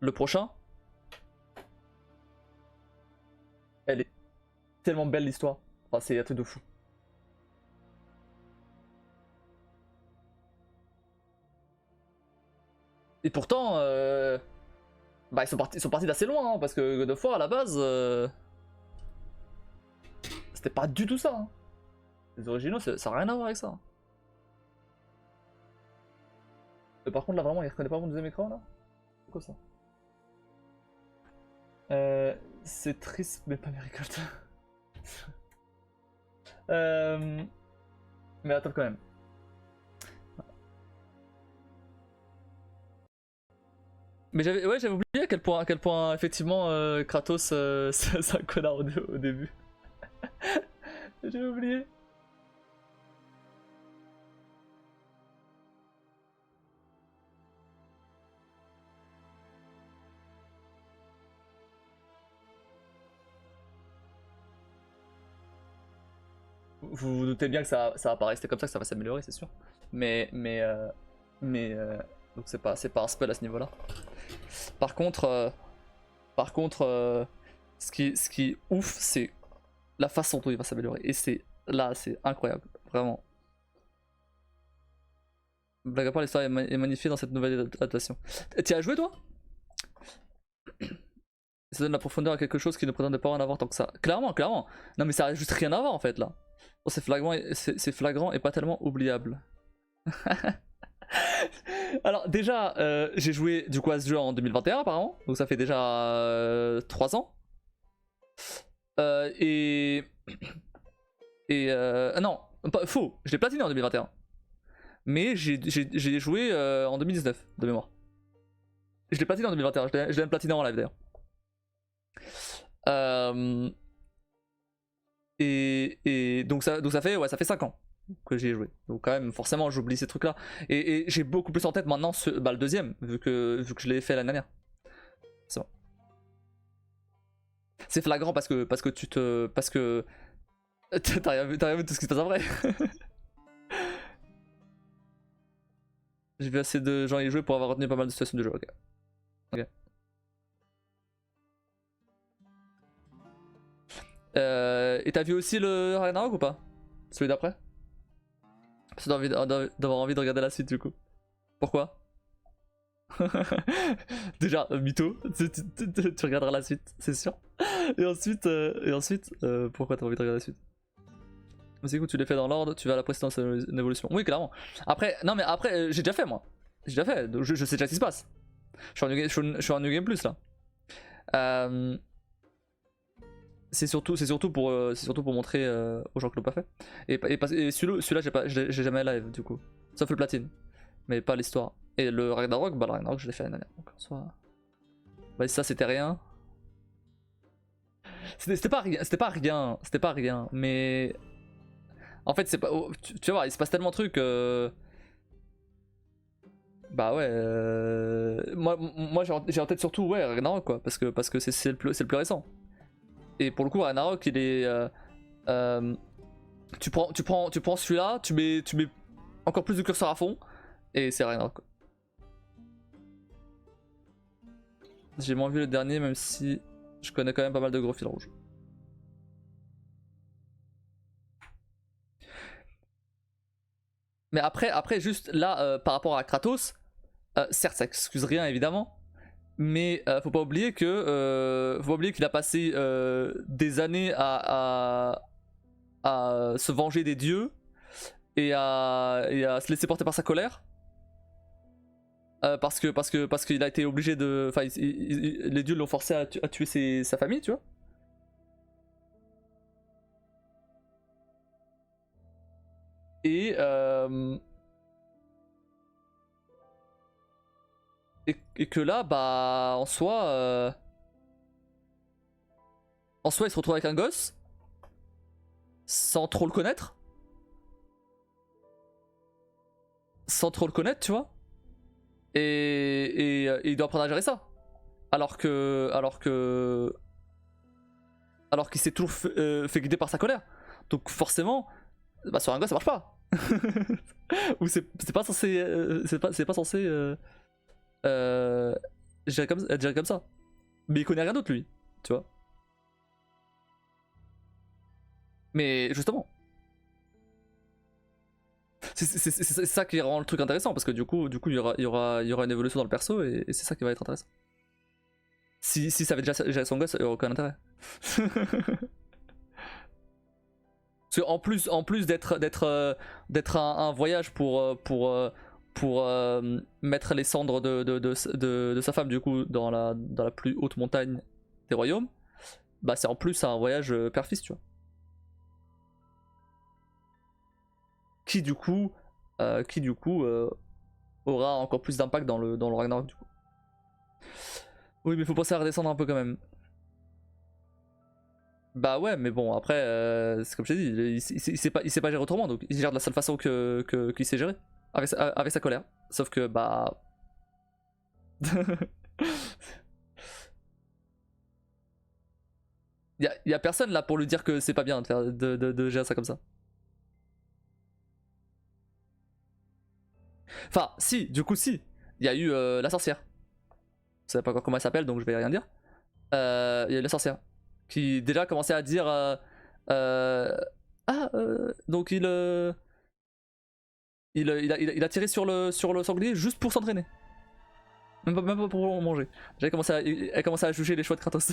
le prochain, elle est tellement belle l'histoire. Enfin, c'est un truc de fou. Et pourtant, bah, ils sont partis d'assez loin, hein, parce que God of War à la base, c'était pas du tout ça. Hein. Les originaux, ça n'a rien à voir avec ça. Mais par contre, là vraiment, il reconnaît pas mon deuxième écran là. C'est quoi ça? C'est triste, mais pas mes récoltes. Mais attends quand même. Mais j'avais oublié à quel point effectivement Kratos c'est un connard au début. J'avais oublié. Vous vous doutez bien que ça va pas rester comme ça, que ça va s'améliorer, c'est sûr. Mais mais donc c'est pas un spell à ce niveau-là. Par contre ce qui est ouf, c'est la façon dont il va s'améliorer. Et c'est là, c'est incroyable, vraiment. Blague à part, l'histoire est magnifiée dans cette nouvelle adaptation. T'y as joué toi? Ça donne la profondeur à quelque chose qui ne prétendait pas en avoir tant que ça. Clairement, clairement. Non mais ça a juste rien à voir en fait là. Oh, c'est flagrant et pas tellement oubliable. Alors déjà, j'ai joué du coup à ce jeu en 2021 apparemment, donc ça fait déjà 3 ans. Et non, pas, faux, je l'ai platiné en 2021. Mais j'ai joué en 2019 de mémoire. Je l'ai platiné en 2021, je l'ai même platiné en live d'ailleurs. Et donc ça fait 5 ans que j'y ai joué. Donc quand même forcément j'oublie ces trucs là. Et j'ai beaucoup plus en tête maintenant le deuxième, vu que je l'ai fait l'année dernière. C'est bon. C'est flagrant parce que tu te. Parce que. T'as rien vu tout ce qui se passe après. J'ai vu assez de gens y jouer pour avoir retenu pas mal de situations du jeu, ok. Ok. Et t'as vu aussi le Ragnarok ou pas? Celui d'après? Parce que d'avoir envie de regarder la suite du coup. Pourquoi? Déjà, mytho, tu regarderas la suite, c'est sûr. Et ensuite, pourquoi t'as envie de regarder la suite? Mais c'est cool, tu l'as fait dans l'ordre, tu vas à la précédente évolution. Oui, clairement. Après, non mais après, j'ai déjà fait moi. J'ai déjà fait, donc je sais déjà ce qui se passe. Je suis en New Game Plus là. C'est surtout pour montrer aux gens qui l'ont pas fait. Et celui-là, j'ai jamais live du coup. Sauf le platine. Mais pas l'histoire. Et le Ragnarok, bah le Ragnarok, je l'ai fait l'année dernière. Donc en soi. Bah ça, c'était rien. C'était pas rien. Mais. En fait, c'est pas. Tu vas voir, il se passe tellement de trucs. Bah ouais. Moi j'ai en tête surtout, ouais, Ragnarok quoi. Parce que c'est le plus récent. Et pour le coup, Ragnarok, il est. Tu prends celui-là, tu mets encore plus de curseur à fond, et c'est Ragnarok quoi. J'ai moins vu le dernier, même si je connais quand même pas mal de gros fils rouges. Mais après juste là, par rapport à Kratos, certes ça excuse rien évidemment, mais faut pas oublier qu'il a passé des années à se venger des dieux et à se laisser porter par sa colère. Parce qu'il a été obligé de. Enfin, les dieux l'ont forcé à tuer sa famille, tu vois. Et, et que là, bah, en soi, il se retrouve avec un gosse sans trop le connaître, tu vois. Et il doit apprendre à gérer ça. Alors qu'il s'est toujours fait guider par sa colère. Donc forcément, bah sur un gosse ça marche pas. Ou c'est pas censé, c'est pas censé elle dirait comme ça. Mais il connaît rien d'autre lui, tu vois. Mais justement, c'est ça qui rend le truc intéressant parce que du coup il y aura une évolution dans le perso et c'est ça qui va être intéressant. Si ça avait déjà géré son gosse, il n'y aurait aucun intérêt. Parce qu'en plus d'être un voyage pour mettre les cendres de sa femme du coup dans la plus haute montagne des royaumes, bah c'est en plus un voyage père-fils, tu vois. Qui du coup aura encore plus d'impact dans le Ragnarok du coup. Oui mais faut penser à redescendre un peu quand même. Bah ouais mais bon après c'est comme je t'ai dit, il sait pas gérer autrement donc il gère de la seule façon qu'il sait gérer. Avec sa colère. Sauf que bah. y a personne là pour lui dire que c'est pas bien de gérer ça comme ça. Enfin, si, du coup, si. Il y a eu la sorcière. Je sais pas encore comment elle s'appelle donc je vais rien dire. Il y a eu la sorcière. Qui déjà commençait à dire. Donc il a tiré sur le sanglier juste pour s'entraîner. Même pas pour manger. Elle commençait à juger les choix de Kratos.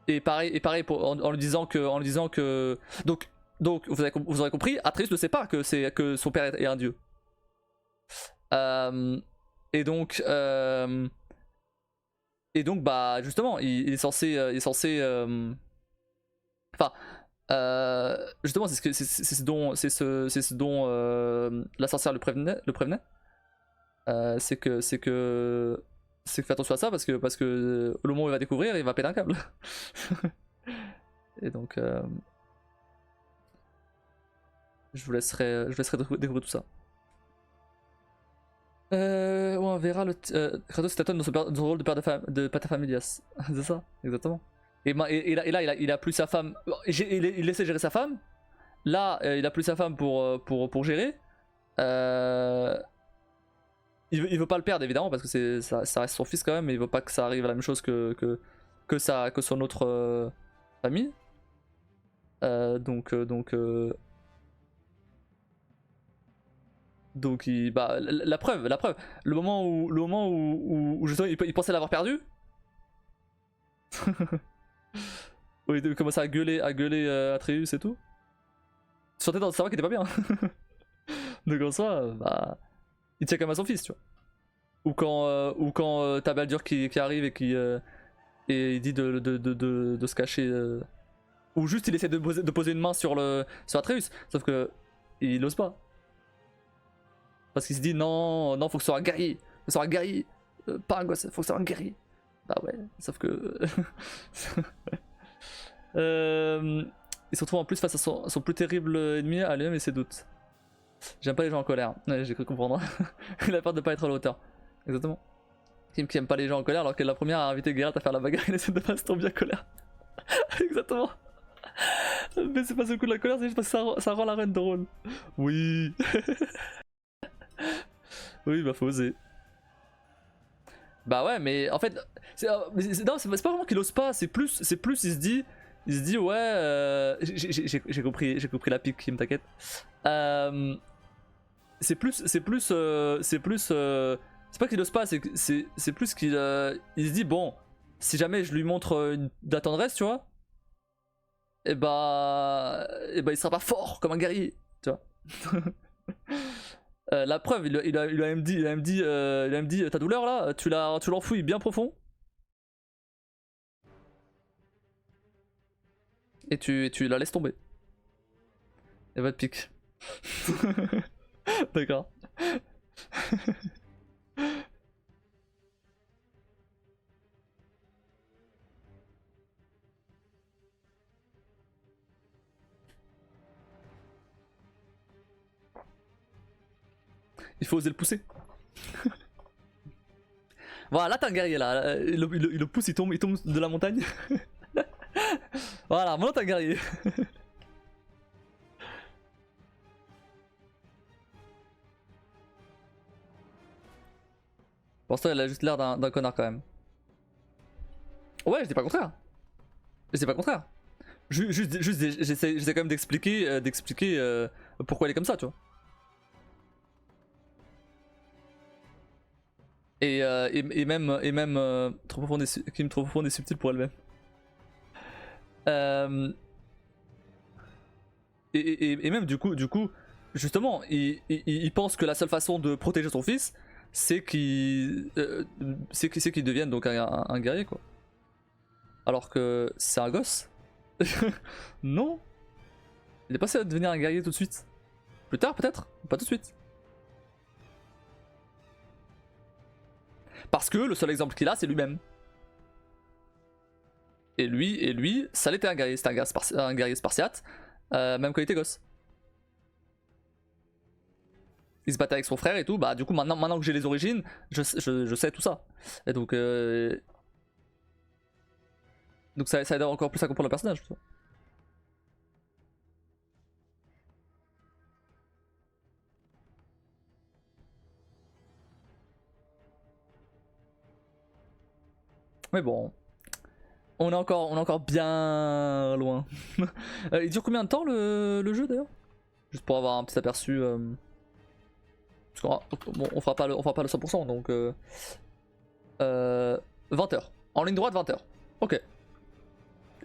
et pareil en lui disant que donc vous aurez compris, Atreus ne sait pas que son père est un dieu. Et donc bah justement il est censé enfin justement c'est ce dont la sorcière le prévenait. C'est que fais attention à ça parce que le moment où il va découvrir il va péter un câble. Et donc je vous laisserai découvrir tout ça. On verra Kratos tâtonne dans son rôle de père de paterfamilias. C'est ça, exactement. Et là il a plus sa femme. Il essaie de gérer sa femme. Là il a plus sa femme pour gérer. Il veut pas le perdre évidemment parce que ça reste son fils quand même, mais il veut pas que ça arrive à la même chose que son autre famille. Donc bah, la preuve, le moment où justement il pensait l'avoir perdu, où il commençait à gueuler Atreus et tout, tu sentais dans sa voix qu'il était pas bien. Donc en soi, bah, il tient quand même à son fils, tu vois. Ou quand t'as Baldur qui arrive et il dit de se cacher. Ou juste il essaie de poser une main sur Atreus, sauf que il ose pas. Parce qu'il se dit non, faut que ce soit un guerrier. Faut que ce soit un guerrier. Pas un gosse, faut que ce soit un guerrier. Bah ouais, sauf que. Il se retrouve en plus face à son plus terrible ennemi, à lui-même et ses doutes. J'aime pas les gens en colère. Ouais, j'ai cru comprendre. Il a peur de pas être à la hauteur. Exactement. Kim qui aime pas les gens en colère alors qu'elle est la première à inviter Geralt à faire la bagarre, il essaie de pas se tomber en colère. Exactement. Mais c'est pas ce coup de la colère, c'est juste parce que ça rend la reine drôle. Oui. Oui, bah faut oser. Bah ouais, mais en fait, non, c'est pas vraiment qu'il ose pas, c'est plus il se dit ouais, j'ai compris la pique, Kim, t'inquiète. C'est pas qu'il ose pas, c'est plus qu'il il se dit bon, si jamais je lui montre de la tendresse, tu vois, et bah il sera pas fort comme un guerrier, tu vois. La preuve, il a même dit ta douleur là, tu l'enfouis bien profond. Et tu la laisses tomber. Et va te pique. D'accord. Il faut oser le pousser. Voilà, là t'as un guerrier là. Il le pousse, il tombe de la montagne. Voilà, maintenant t'as un guerrier. Pour l'instant, il a juste l'air d'un connard quand même. Ouais, je dis pas le contraire. Je dis pas le contraire. Juste j'essaie quand même d'expliquer pourquoi il est comme ça, tu vois. Et même trop profonde trop profonde et subtile pour elle-même. Et même du coup, justement, il pense que la seule façon de protéger son fils, c'est qu'il devienne donc un guerrier, quoi. Alors que c'est un gosse. Non, il est pas censé devenir un guerrier tout de suite. Plus tard peut-être, pas tout de suite. Parce que le seul exemple qu'il a, c'est lui-même. Et lui, ça l'était un guerrier, c'était un guerrier spartiate, même quand il était gosse. Il se battait avec son frère et tout, bah du coup maintenant que j'ai les origines, je sais tout ça. Et donc ça aide encore plus à comprendre le personnage. Tu vois. Mais bon, on est encore bien loin. Il dure combien de temps le jeu d'ailleurs? Juste pour avoir un petit aperçu. Parce bon, on fera pas le 100%, donc 20 heures. En ligne droite, 20 heures. Ok.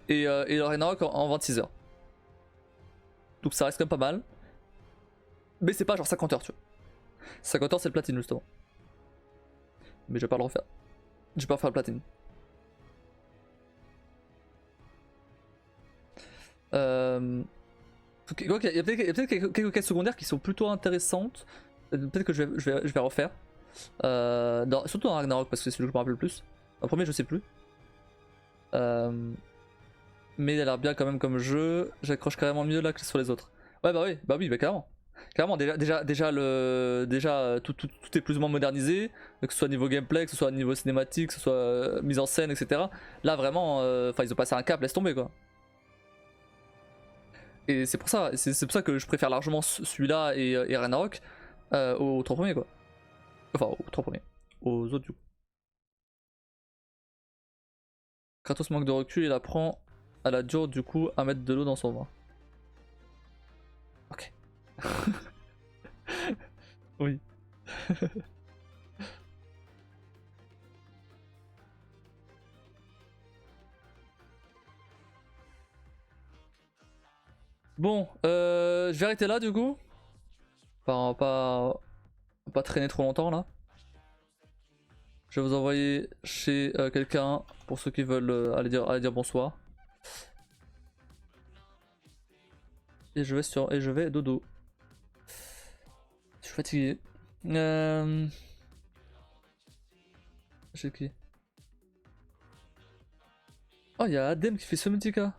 Et le Ragnarok en 26 heures. Donc ça reste quand même pas mal. Mais c'est pas genre 50 heures, tu vois. 50 heures, c'est le platine, justement. Mais je vais pas le refaire. Je vais pas refaire le platine. Il y a peut-être quelques quêtes secondaires qui sont plutôt intéressantes. Peut-être que je vais refaire. Surtout dans Ragnarok, parce que c'est celui que je me rappelle le plus. En premier, je sais plus. Mais il a l'air bien quand même comme jeu. J'accroche carrément mieux là que sur les autres. Ouais, bah oui, bah clairement. Clairement, déjà tout est plus ou moins modernisé, que ce soit niveau gameplay, que ce soit niveau cinématique, que ce soit mise en scène, etc. Là vraiment, ils ont passé un cap, laisse tomber quoi. Et c'est pour ça que je préfère largement celui-là et Ragnarok aux 3 premiers quoi. Enfin, aux 3 premiers. Aux autres du coup. Kratos manque de recul, il apprend à la dure du coup à mettre de l'eau dans son vin. Ok. Oui. Bon, je vais arrêter là du coup. Pas traîner trop longtemps là. Je vais vous envoyer chez quelqu'un pour ceux qui veulent aller dire bonsoir. Et je vais dodo. Je suis fatigué. J'ai qui? Oh, il y a Adem qui fait Subnautica.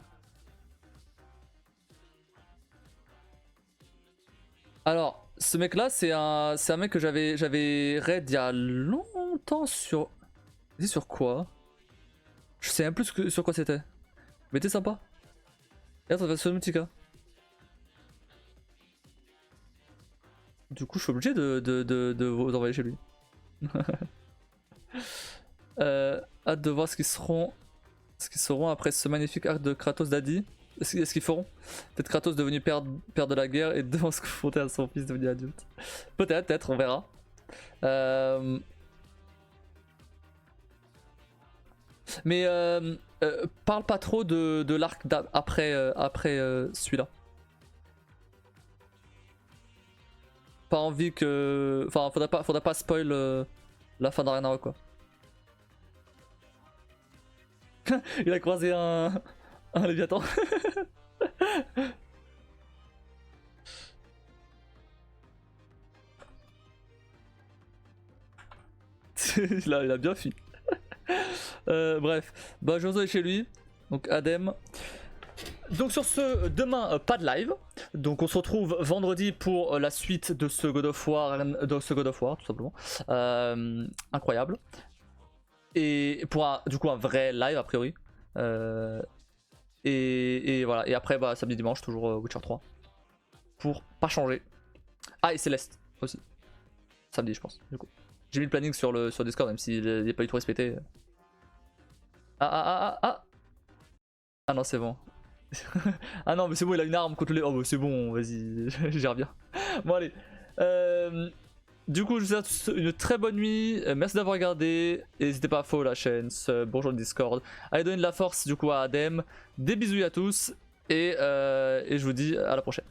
Alors, ce mec là, c'est un mec que j'avais raid il y a longtemps sur. Dis sur quoi? Je sais même plus sur quoi c'était. Mais t'es sympa. Et attends, ça fait Subnautica. Du coup, je suis obligé de vous envoyer chez lui. Hâte de voir ce qu'ils seront après ce magnifique arc de Kratos Daddy. Est-ce qu'ils feront? Peut-être Kratos devenu père de la guerre et devant se confronter à son fils devenu adulte. Peut-être, on verra. Mais parle pas trop de l'arc après celui-là. Pas envie que. Enfin, faudra pas spoil la fin d'Arena quoi. Il a croisé un Léviathan. il a bien fui. Bref, bah je vous chez lui. Donc Adem. Donc sur ce, demain pas de live. Donc on se retrouve vendredi pour la suite de ce God of War, tout simplement. Incroyable. Et pour du coup un vrai live a priori. Et voilà. Et après bah samedi dimanche toujours Witcher 3. Pour pas changer. Ah et Céleste aussi. samedi, je pense. Du coup, j'ai mis le planning sur Discord, même s'il n'est pas du tout respecté. Ah non, c'est bon. Ah non, mais c'est bon, il a une arme contre les. Oh, bah c'est bon, vas-y, gère bien. Bon, allez. Du coup, je vous souhaite une très bonne nuit. Merci d'avoir regardé. N'hésitez pas à follow la chaîne, bonjour le Discord. Allez donner de la force du coup à Adem. Des bisous à tous. Et je vous dis à la prochaine.